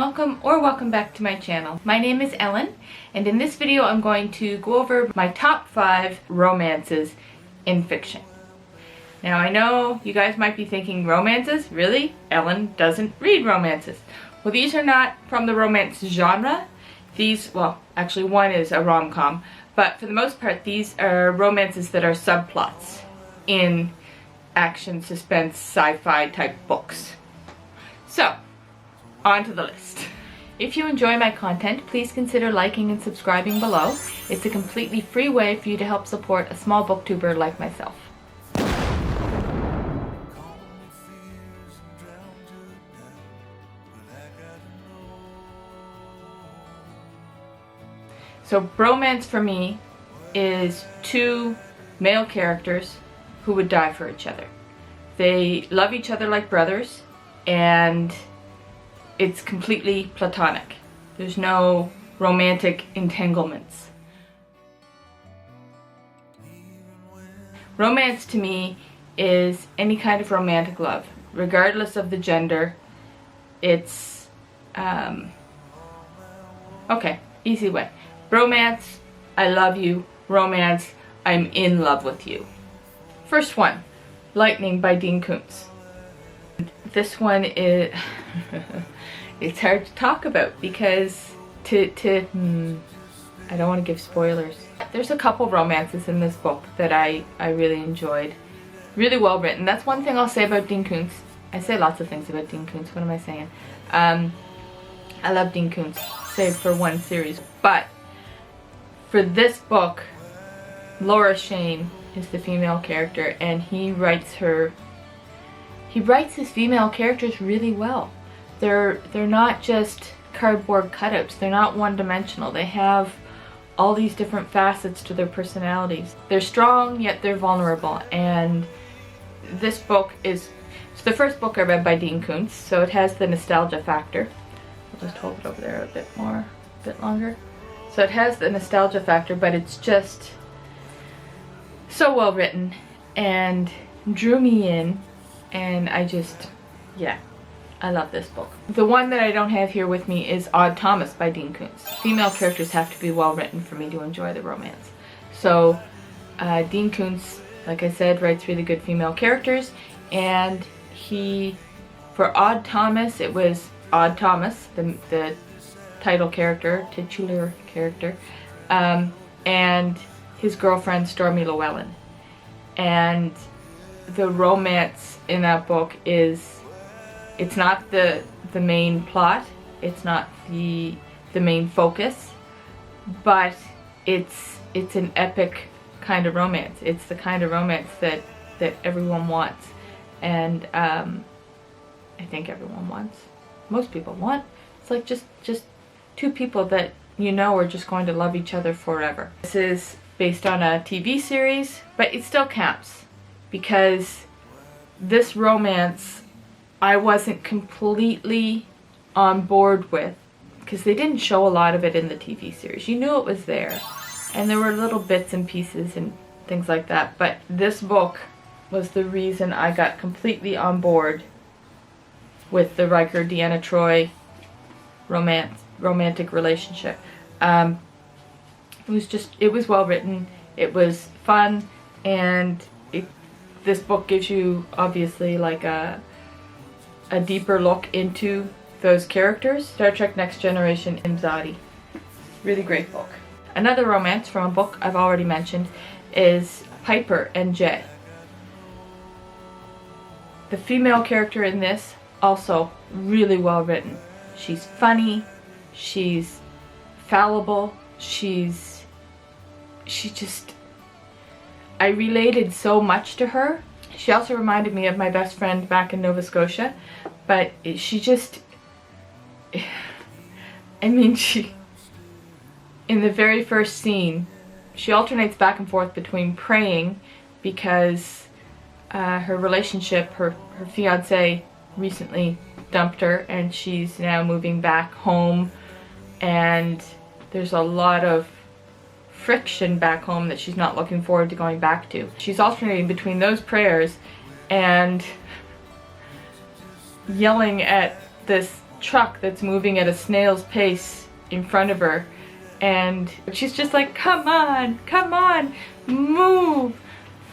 welcome back to my channel. My name is Ellen, and in this video I'm going to go over my top 5 romances in fiction. Now I know you guys might be thinking, romances? Really? Ellen doesn't read romances. Well, these are not from the romance genre. These, well, actually one is a rom-com, but for the most part these are romances that are subplots in action, suspense, sci-fi type books. So, on to the list. If you enjoy my content, please consider liking and subscribing below. It's a completely free way for you to help support a small booktuber like myself. So bromance for me is two male characters who would die for each other. They love each other like brothers, and it's completely platonic. There's no romantic entanglements. Romance to me is any kind of romantic love, regardless of the gender. It's, okay, easy way. Bromance, I love you. Romance, I'm in love with you. First one, Lightning by Dean Koontz. This one is it's hard to talk about because I don't want to give spoilers. There's a couple romances in this book that I really enjoyed. Really well written. That's one thing I'll say about Dean Koontz. I say lots of things about Dean Koontz. What am I saying? I love Dean Koontz, save for one series. But for this book, Laura Shane is the female character, and he writes his female characters really well. They're not just cardboard cutouts. They're not one-dimensional. They have all these different facets to their personalities. They're strong, yet they're vulnerable. And this book is, it's the first book I read by Dean Koontz, so it has the nostalgia factor. I'll just hold it over there a bit longer. So it has the nostalgia factor, but it's just so well written and drew me in, and yeah, I love this book. The one that I don't have here with me is Odd Thomas by Dean Koontz. Female characters have to be well written for me to enjoy the romance. So Dean Koontz, like I said, writes really good female characters, and for Odd Thomas, it was Odd Thomas, the title character, titular character, and his girlfriend Stormy Llewellyn. And the romance in that book is, it's not the main plot, it's not the main focus, but it's an epic kind of romance. It's the kind of romance that everyone wants, and I think everyone wants, most people want. It's like just two people that you know are just going to love each other forever. This is based on a TV series, but it still counts because this romance I wasn't completely on board with because they didn't show a lot of it in the TV series. You knew it was there, and there were little bits and pieces and things like that, but this book was the reason I got completely on board with the Riker Deanna Troi romantic relationship. It was well written, it was fun, and this book gives you obviously like a deeper look into those characters. Star Trek Next Generation, Imzadi. Really great book. Another romance from a book I've already mentioned is Piper and Jay. The female character in this, also really well written. She's funny, she's fallible, I related so much to her. She also reminded me of my best friend back in Nova Scotia, but she just, I mean, in the very first scene, she alternates back and forth between praying because her relationship, her fiance recently dumped her, and she's now moving back home, and there's a lot of friction back home that she's not looking forward to going back to. She's alternating between those prayers and yelling at this truck that's moving at a snail's pace in front of her, and she's just like, come on, move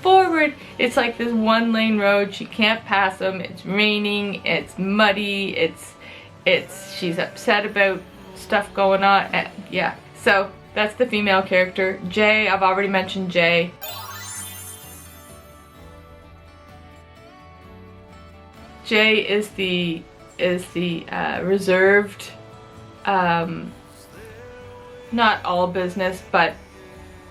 forward. It's like this one lane road, she can't pass them, it's raining, it's muddy, she's upset about stuff going on, and yeah. So that's the female character. Jay, I've already mentioned Jay. Jay is the reserved, not all business, but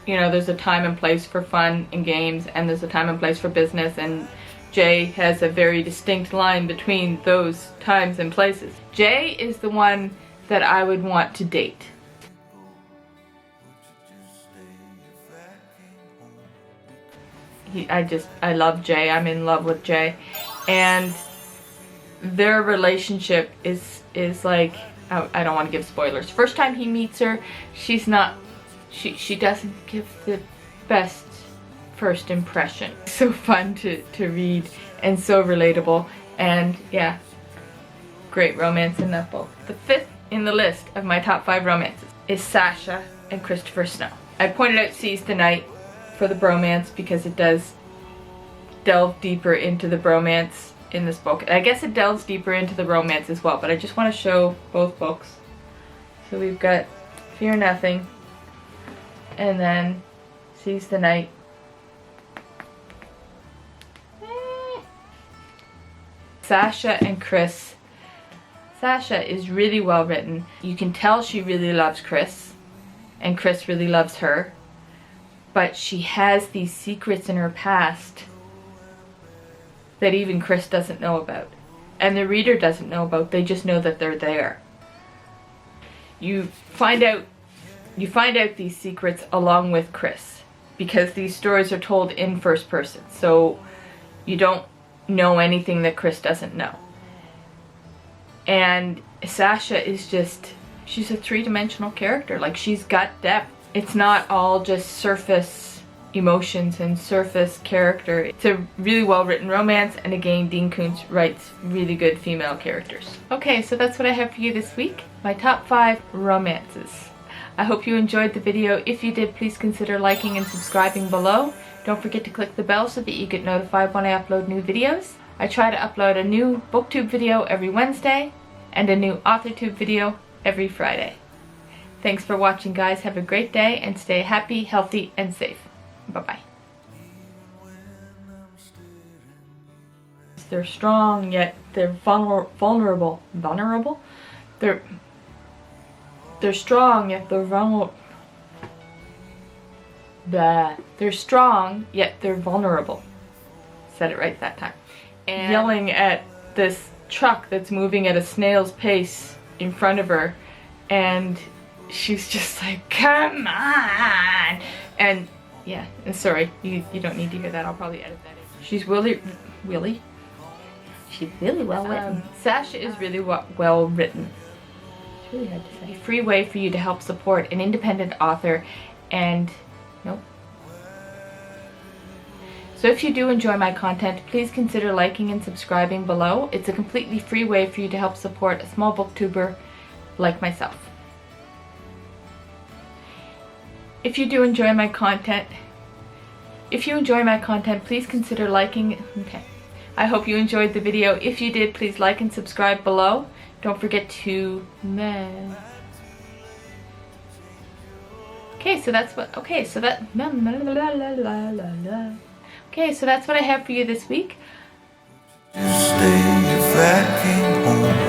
you know, there's a time and place for fun and games, and there's a time and place for business, and Jay has a very distinct line between those times and places. Jay is the one that I would want to date. I love Jay. I'm in love with Jay, and their relationship is like, I don't want to give spoilers. First time he meets her, she doesn't give the best first impression. So fun to read and so relatable, and yeah, great romance in that book. The fifth in the list of my top 5 romances is Sasha and Christopher Snow. I pointed out Seize the Night for the bromance because it does delve deeper into the bromance in this book. I guess it delves deeper into the romance as well, but I just want to show both books. So we've got Fear Nothing, and then Seize the Night. Sasha and Chris. Sasha is really well written. You can tell she really loves Chris, and Chris really loves her, but she has these secrets in her past that even Chris doesn't know about, and the reader doesn't know about. They just know that they're there. You find out these secrets along with Chris, because these stories are told in first person, so you don't know anything that Chris doesn't know. And Sasha is just, she's a three-dimensional character. Like, she's got depth. It's not all just surface emotions and surface character. It's a really well-written romance, and again, Dean Koontz writes really good female characters. Okay, so that's what I have for you this week. My top 5 romances. I hope you enjoyed the video. If you did, please consider liking and subscribing below. Don't forget to click the bell so that you get notified when I upload new videos. I try to upload a new booktube video every Wednesday and a new authortube video every Friday. Thanks for watching, guys. Have a great day and stay happy, healthy, and safe. Bye-bye. They're strong, yet they're vulnerable. Vulnerable? They're strong, yet they're vulnerable. They're strong, yet they're vulnerable. Said it right that time. And yelling at this truck that's moving at a snail's pace in front of her, and she's just like, come on! And yeah, and sorry, you don't need to hear that. I'll probably edit that in. She's really well written. Sasha is really well written. It's really hard to say. A free way for you to help support an independent author, and nope. So if you do enjoy my content, please consider liking and subscribing below. It's a completely free way for you to help support a small booktuber like myself. If you do enjoy my content, please consider liking. Okay. I hope you enjoyed the video. If you did, please like and subscribe below. Don't forget to Okay, so that's what I have for you this week. Just stay if I came home.